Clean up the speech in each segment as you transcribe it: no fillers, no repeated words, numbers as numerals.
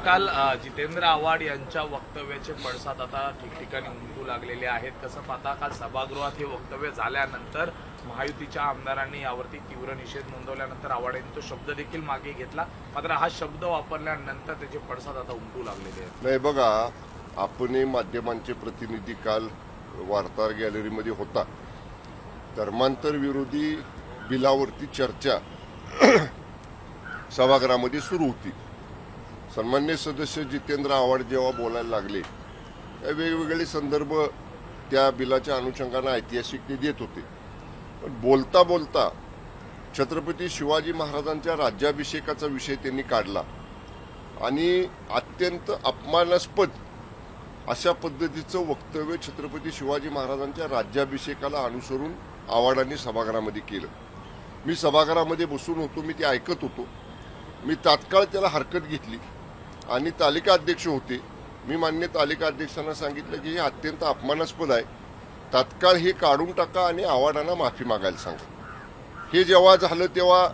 काल जितेंद्र आव्हाड यांच्या वक्तव्याचे पडसाद आता ठिकठिकाणी उमटू लागलेले आहेत. कसं पाहता, काल सभागृहात हे वक्तव्य झाल्यानंतर महायुतीच्या आमदारांनी यावरती तीव्र निषेध नोंदवल्यानंतर आव्हाड यांनी तो शब्द देखील मागे घेतला. मात्र हा शब्द वापरल्यानंतर त्याचे पडसाद आता उमटू लागलेले आहेत. नाही बघा, आपणही माध्यमांचे प्रतिनिधी काल वार्ताहर गॅलरीमध्ये होता. धर्मांतर विरोधी बिलावरती चर्चा सभागृहामध्ये सुरू होती. सन्मान्य सदस्य जितेंद्र आव्हाड जेव्हा बोलायला लागले, वेगवेगळे संदर्भ त्या बिलाच्या अनुषंगाने ऐतिहासिक ते देत होते. पण बोलता बोलता छत्रपती शिवाजी महाराजांच्या राज्याभिषेकाचा विषय त्यांनी काढला आणि अत्यंत अपमानास्पद अशा पद्धतीचं वक्तव्य छत्रपती शिवाजी महाराजांच्या राज्याभिषेकाला अनुसरून आव्हाडांनी सभागृहामध्ये केलं. मी सभागृहामध्ये बसून होतो, मी ते ऐकत होतो. मी तात्काळ त्याला हरकत घेतली आणि तालिका अध्यक्ष होते. मी मान्य तालिका अध्यक्षांना सांगितलं की हे अत्यंत अपमानास्पद आहे, तात्काळ हे काढून टाका आणि आव्हाडांना माफी मागायला सांगा. हे जेव्हा झालं तेव्हा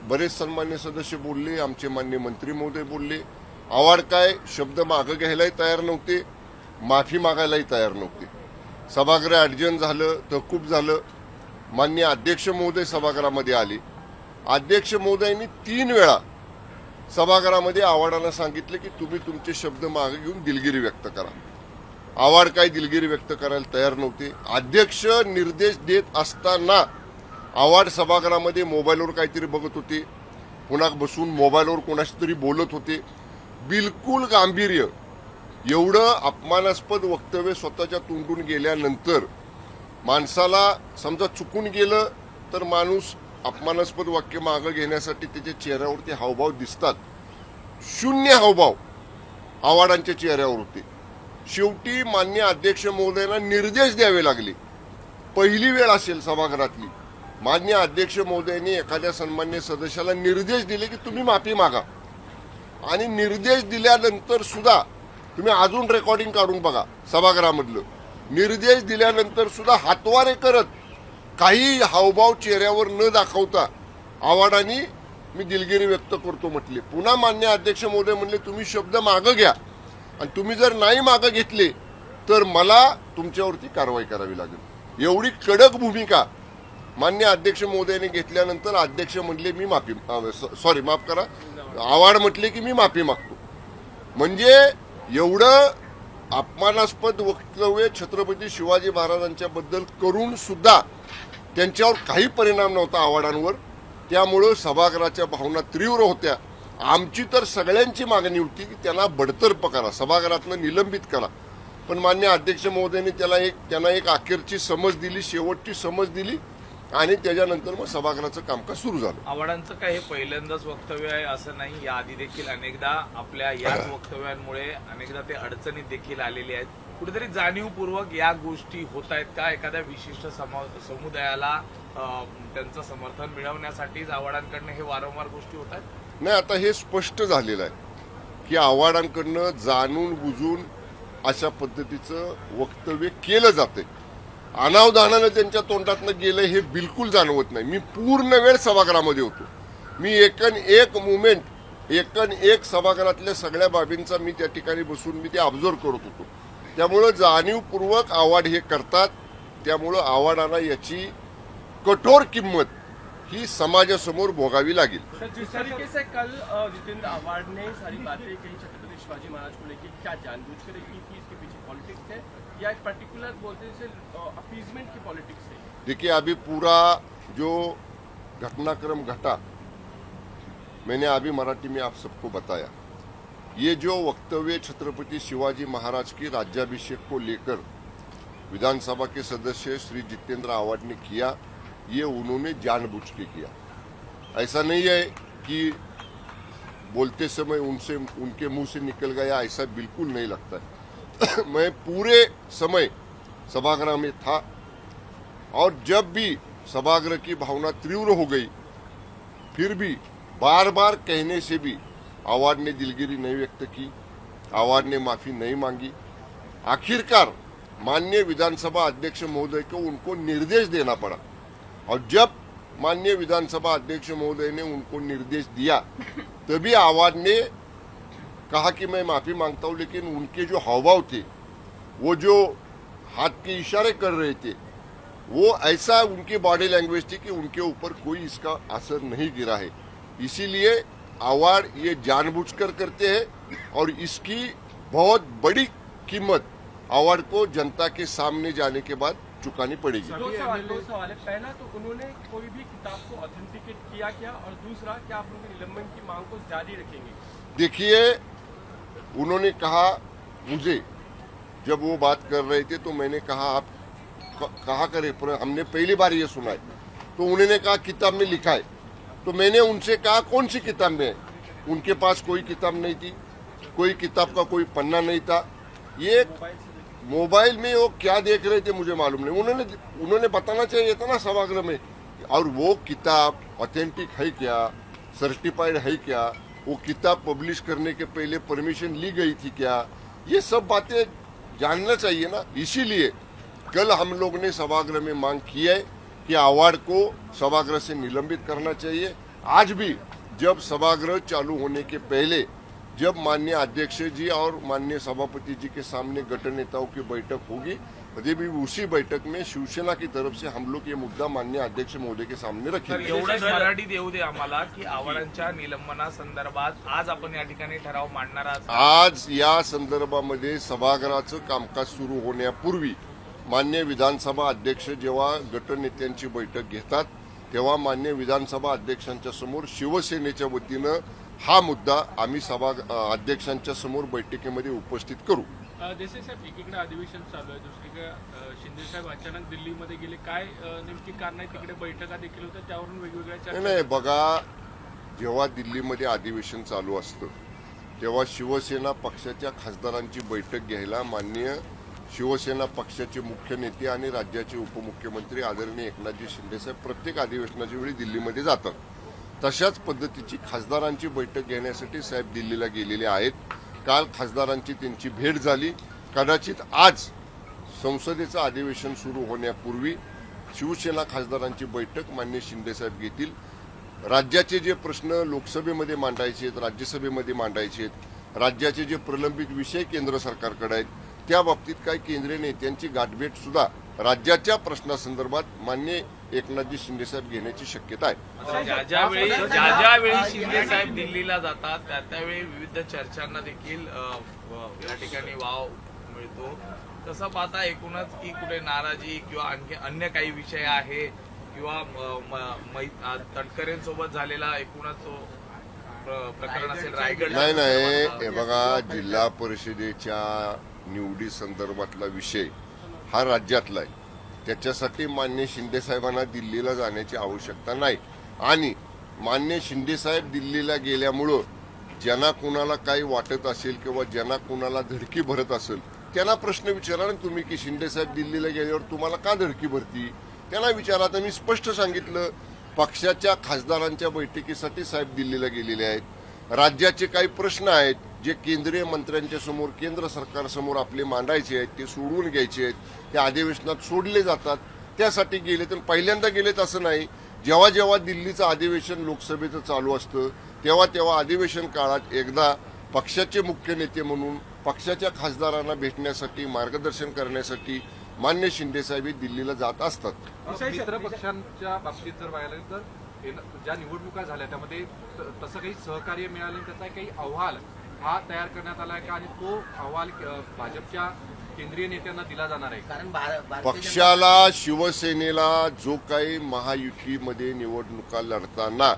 बरेच सन्मान्य सदस्य बोलले, आमचे मान्य मंत्री महोदय बोलले. आव्हाड काय शब्द मागं घ्यायलाही तयार नव्हते, माफी मागायलाही तयार नव्हते. सभागृह ॲडजन झालं, तहकूब झालं. मान्य अध्यक्ष महोदय सभागृहामध्ये आले. अध्यक्ष महोदयांनी 3 वेळा सभागृहामध्ये आव्हाडांना सांगितले की तुम्ही तुमचे शब्द मागे घेऊन दिलगिरी व्यक्त करा. आव्हाड काही दिलगिरी व्यक्त करायला तयार नव्हते. अध्यक्ष निर्देश देत असताना आव्हाड सभागृहामध्ये मोबाईलवर काहीतरी बघत होते, पुन्हा बसून मोबाईलवर कोणाशी तरी बोलत होते. बिलकुल गांभीर्य, एवढं अपमानास्पद वक्तव्य स्वतःच्या तोंडून गेल्यानंतर माणसाला समजा चुकून गेलं तर माणूस अपमानास्पद वाक्य मागं घेण्यासाठी त्याच्या चेहऱ्यावरती हावभाव दिसतात. शून्य हावभाव आव्हाडांच्या चेहऱ्यावर होते. शेवटी मान्य अध्यक्ष महोदयांना निर्देश द्यावे लागले. पहिली वेळ असेल सभागृहातली, मान्य अध्यक्ष महोदयांनी एखाद्या सन्मान्य सदस्याला निर्देश दिले की तुम्ही माफी मागा. आणि निर्देश दिल्यानंतर सुद्धा तुम्ही अजून रेकॉर्डिंग काढून बघा सभागृहामधलं. निर्देश दिल्यानंतर सुद्धा हातवारे करत काही हावभाव चेहऱ्यावर न दाखवता आव्हाडांनी मी दिलगिरी व्यक्त करतो म्हटले. पुन्हा मान्य अध्यक्ष महोदय म्हणले तुम्ही शब्द मागं घ्या आणि तुम्ही जर नाही मागं घेतले तर मला तुमच्यावरती कारवाई करावी लागेल. एवढी कडक भूमिका मान्य अध्यक्ष महोदयाने घेतल्यानंतर अध्यक्ष म्हणले मी माफ करा, आव्हाड म्हटले की मी माफी मागतो. म्हणजे एवढं अपमानास्पद वक्तव्य छत्रपती शिवाजी महाराजांच्या बद्दल करून सुद्धा त्यांच्यावर काही परिणाम नव्हता आव्हाडांवर. त्यामुळं सभागृहाच्या भावना तीव्र होत्या. आमची तर सगळ्यांची मागणी होती की त्यांना बडतर्फ करा, सभागृहातनं निलंबित करा. पण मान्य अध्यक्ष महोदयांनी त्यांना एक अखेरची समज दिली, शेवटची समज दिली आणि त्याच्यानंतर मग सभागृहाचं कामकाज सुरू झालं. आव्हाडांचं काय हे पहिल्यांदाच वक्तव्य आहे असं नाही. याआधी देखील अनेकदा आपल्या याच वक्तव्यांमुळे अनेकदा ते अडचणीत देखील आलेले आहेत. कुठेतरी जाणीवपूर्वक या गोष्टी होत आहेत का? एखाद्या विशिष्ट समुदायाला त्यांचं समर्थन मिळवण्यासाठीच आव्हाडांकडनं हे वारंवार गोष्टी होत आहेत? नाही, आता हे स्पष्ट झालेलं आहे की आव्हाडांकडनं जाणून बुजून अशा पद्धतीचं वक्तव्य केलं जाते. अनावधानानं त्यांच्या तोंडातनं गेलं हे बिलकुल जाणवत नाही. मी पूर्ण वेळ सभागृहामध्ये होतो. मी एक सभागृहातल्या सगळ्या बाबींचा मी त्या ठिकाणी बसून मी ते ऑब्झर्व करत होतो. त्यामुळं जाणीवपूर्वक आव्हाड हे करतात. त्यामुळं आव्हाडांना याची कठोर किंमत ही समाजासमोर भोगावी लागेल. जिस तरीके से कल जितेंद्र आव्हाड ने सारी बातें कही छत्रपति शिवाजी महाराज को लेकर, क्या जानबूझकर की थी, इसके पीछे पॉलिटिक्स है या एक पर्टिकुलर बोलते हैं अपीजमेंट की पॉलिटिक्स है? देखिए, अभी पूरा जो घटनाक्रम घटा मैंने अभी मराठी में आप सबको बताया. ये जो वक्तव्य छत्रपति शिवाजी महाराज की राज्याभिषेक को लेकर विधानसभा के सदस्य श्री जितेंद्र आव्हाड ने किया, ये उन्होंने जानबूझ के किया. ऐसा नहीं है कि बोलते समय उनके मुंह से निकल गया, ऐसा बिल्कुल नहीं लगता है. मैं पूरे समय सभागृह में था और जब भी सभागृह की भावना तीव्र हो गई, फिर भी बार बार कहने से भी आव्हाड ने दिलगिरी नहीं व्यक्त की, आव्हाड ने माफी नहीं मांगी. आखिरकार माननीय विधानसभा अध्यक्ष महोदय को उनको निर्देश देना पड़ा और जब माननीय विधानसभा अध्यक्ष महोदय ने उनको निर्देश दिया तभी आव्हाड ने कहा कि मैं माफी मांगता हूं, लेकिन उनके जो हावभाव थे, वो जो हाथ के इशारे कर रहे थे, वो ऐसा उनकी बॉडी लैंग्वेज थी कि उनके ऊपर कोई इसका असर नहीं गिरा है। इसीलिए अवार्ड ये जानबूझकर करते हैं और इसकी बहुत बड़ी कीमत अवार्ड को जनता के सामने जाने के बाद चुकानी पड़ेगी। दो सवाल है। पहला तो उन्होंने कोई भी किताब को ऑथेंटिकेट किया क्या, और दूसरा क्या आप उनके निलंबन की मांग को जारी रखेंगे? देखिए, उन्होंने कहा, मुझे जब वो बात कर रहे थे तो मैंने कहा आप कहा करे, पर हमने पहली बार ये सुना है। तो उन्होंने कहा किताब में लिखा है। तो मैंने उनसे कहा कौन सी किताब में है? उनके पास कोई किताब नहीं थी, कोई किताब का कोई पन्ना नहीं था। ये मोबाइल में वो क्या देख रहे थे मुझे मालूम नहीं। उन्होंने बताना चाहिए था ना सभागृह में। और वो किताब ऑथेंटिक है क्या, सर्टिफाइड है क्या, वो किताब पब्लिश करने के पहले परमिशन ली गई थी क्या, ये सब बातें जानना चाहिए ना। इसीलिए कल हम लोग ने सभागृह में मांग की है कि अवार्ड को सभागृह से निलंबित करना चाहिए। आज भी जब सभागृह चालू होने के पहले जब माननीय अध्यक्ष जी और माननीय सभापति जी के सामने गट नेताओं की बैठक होगी, तभी भी उसी बैठक में शिवसेना की तरफ से हम लोग ये मुद्दा माननीय अध्यक्ष महोदय के सामने रखेंगे। एवढंच मराठीत येऊ दे आम्हाला की आव्हाडांच्या निलंबनासंदर्भात आज आपण या ठिकाणी ठराव मांडणार आहात। आज या संदर्भामध्ये सभागृहाचं कामकाज सुरू होण्यापूर्वी मान्य विधानसभा अध्यक्ष जेव्हा गटनेत्यांची बैठक घेतात तेव्हा मान्य विधानसभा अध्यक्षांच्या समोर शिवसेनेच्या वतीनं हा मुद्दा आम्ही अध्यक्षांच्या समोर बैठकीमध्ये उपस्थित करू। देसाई साहेब, एकीकडे अधिवेशन चालू आहे, दुसरीकडे शिंदे साहेब अचानक दिल्लीमध्ये गेले, काय नेमकी कारण आहे? तिकडे बैठका देखील होत्या, त्यावरून वेगवेगळ्या चर्चा। नाही बघा, जेव्हा दिल्लीमध्ये अधिवेशन चालू असतं तेव्हा शिवसेना पक्षाच्या खासदारांची बैठक घ्यायला माननीय शिवसेना पक्षाचे मुख्य नेते आणि राज्याचे उपमुख्यमंत्री आदरणीय एकनाथजी शिंदे साहेब प्रत्येक अधिवेशनाच्या वेळी दिल्लीमध्ये जातात। तशाच पद्धतीची खासदारांची बैठक घेण्यासाठी साहेब दिल्लीला गेलेले आहेत। काल खासदारांची त्यांची भेट झाली। कदाचित आज संसदेचं अधिवेशन सुरू होण्यापूर्वी शिवसेना खासदारांची बैठक माननीय शिंदे साहेब घेतील। राज्याचे जे प्रश्न लोकसभेमध्ये मांडायचे आहेत, राज्यसभेमध्ये मांडायचे आहेत, राज्याचे जे प्रलंबित विषय केंद्र सरकारकडे आहेत, त्या बाबतीत काही केंद्रीय नेत्यांची गाठभेट सुद्धा राज्याच्या प्रश्नासंदर्भात माननीय एकनाथजी शिंदे साहेब घेण्याची शक्यता आहे। ज्यावेळी शिंदे साहेब दिल्लीला जातात त्यावेळी विविध चर्चांना देखील या ठिकाणी वाव मिळतो। तसं पाहता एकूणच की कुठे नाराजी किंवा आणखी अन्य काही विषय आहे किंवा तटकरेंसोबत झालेला एकूणच तो प्रकरण असेल रायगड। नाही, हे बघा, जिल्हा परिषदेच्या निवडी संदर्भातला विषय हा राज्यातला आहे। त्याच्यासाठी मान्य शिंदे साहेबांना दिल्लीला जाण्याची आवश्यकता नाही। आणि मान्य शिंदे साहेब दिल्लीला गेल्यामुळं ज्यांना कुणाला काही वाटत असेल किंवा ज्यांना कुणाला धडकी भरत असेल त्यांना प्रश्न विचारा ना तुम्ही की शिंदे साहेब दिल्लीला गेल्यावर तुम्हाला का धडकी भरती, त्यांना विचारा। तर मी स्पष्ट सांगितलं, पक्षाच्या खासदारांच्या बैठकीसाठी साहेब दिल्लीला गेलेले आहेत। राज्याचे काही प्रश्न आहेत जे केंद्रीय मंत्र्यांच्या समोर केंद्र सरकारसमोर आपले मांडायचे आहेत, ते सोडवून घ्यायचे आहेत, ते अधिवेशनात सोडले जातात, त्यासाठी गेले। तर पहिल्यांदा गेलेत असं नाही। जेव्हा जेव्हा दिल्लीचं अधिवेशन लोकसभेचं चालू असतं तेव्हा अधिवेशन काळात एकदा पक्षाचे मुख्य नेते म्हणून पक्षाच्या खासदारांना भेटण्यासाठी, मार्गदर्शन करण्यासाठी मान्य शिंदे साहेब दिल्लीला जात असतात। मित्र पक्षांच्या बाबतीत जर पाहिलं तर ज्या निवडणुका झाल्या त्यामध्ये तसं काही सहकार्य मिळालं, त्याचा काही अहवाल हा तयार करण्यात आला आहे का, आणि तो अहवाल भाजपच्या केंद्रीय नेत्यांना दिला जाणार आहे? कारण पक्षाला, शिवसेनेला जो काही महायुतीमध्ये निवडणुका लढताना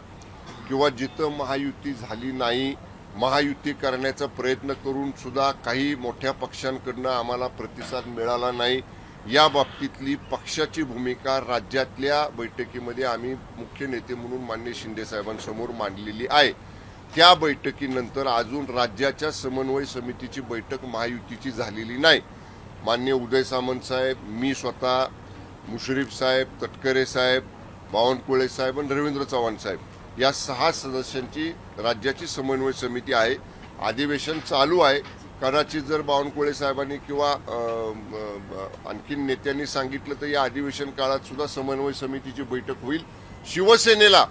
किंवा जिथं महायुती झाली नाही, महायुती करण्याचा प्रयत्न करून सुद्धा काही मोठ्या पक्षांकडनं आम्हाला प्रतिसाद मिळाला नाही, या बाबतीतली पक्षाची भूमिका राज्यातल्या बैठकीमध्ये आम्ही मुख्य नेते म्हणून मान्य शिंदे साहेबांसमोर मांडलेली आहे। त्या बैठकीनंतर अजून राज्याच्या समन्वय समितीची बैठक महायुतीची झालेली नाही। मान्य उदय सामंत साहेब, मी स्वतः, मुश्रीफ साहेब, तटकरे साहेब, बावनकुळे साहेब आणि रवींद्र चव्हाण साहेब या 6 सदस्यांची राज्याची समन्वय समिती आहे। अधिवेशन चालू आहे। कदाचित जर बावनकुळे साहेबांनी किंवा आणखीन नेत्यांनी सांगितलं तर या अधिवेशन काळात सुद्धा समन्वय समितीची बैठक होईल। शिवसेनेला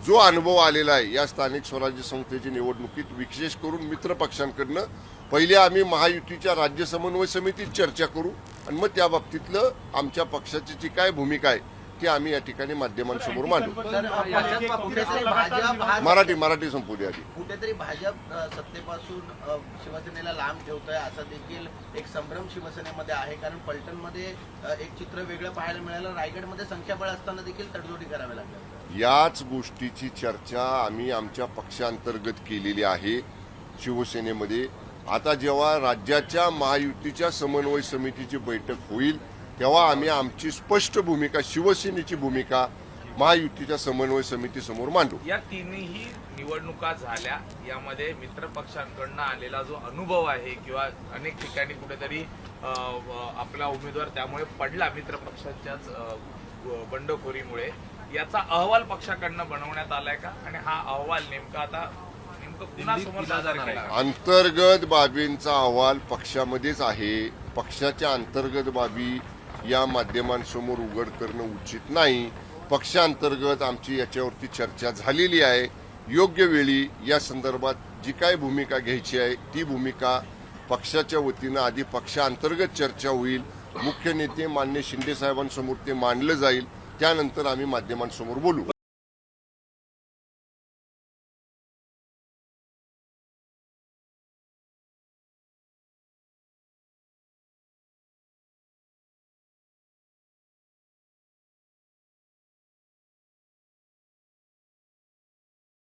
जो अनुभव आलेला आहे या स्थानिक स्वराज्य संस्थेची निवडणुकीत, विशेष करून मित्र पक्षांकडनं, पहिले आम्ही महायुतीच्या राज्य समन्वय समितीत चर्चा करू आणि मग त्या बाबतीतलं आमच्या पक्षाची जी काय भूमिका आहे ती आम्ही या ठिकाणी माध्यमांसमोर मांडू. कुठेतरी भाजप हा मराठी संपू द्या आधी. कुठेतरी भाजप सत्तेपासून शिवसेनेला लांब ठेवतोय असा देखील एक संभ्रम शिवसेनेमध्ये आहे. कारण फलटणमध्ये एक चित्र वेगळं पाहायला मिळालं, रायगडमध्ये संख्याबळ असताना देखील तडजोडी कराव्या लागल्या. याच गोष्टीची चर्चा आम्ही आमच्या पक्षांतर्गत केलेली आहे शिवसेनेमध्ये. आता जेव्हा राज्याच्या महायुतीच्या समन्वय समितीची बैठक होईल तेव्हा आम्ही आमची स्पष्ट भूमिका, शिवसेनेची भूमिका महायुतीच्या समन्वय समितीसमोर मांडू. या तिन्ही निवडणुका झाल्या, यामध्ये मित्र पक्षांकडनं आलेला जो अनुभव आहे किंवा अनेक ठिकाणी कुठेतरी आपला उमेदवार त्यामुळे पडला मित्र पक्षाच्याच बंडखोरीमुळे, याचा अहवाल पक्षाकडनं बनवण्यात आलाय का? आणि हा अहवाल नेमकं कुणासमोर सादर केला? अंतर्गत बाबींचा अहवाल पक्षामध्येच आहे. पक्षाच्या अंतर्गत बाबी या माध्यमांसमोर उघड करणं उचित नाही. पक्षांतर्गत आमची याच्यावरती चर्चा झालेली आहे. योग्य वेळी या संदर्भात जी काय भूमिका घ्यायची आहे ती भूमिका पक्षाच्या वतीनं आधी पक्षांतर्गत चर्चा होईल. मुख्य नेते मान्य शिंदे साहेबांसमोर ते मांडलं जाईल, त्यानंतर आम्ही माध्यमांसमोर बोलू.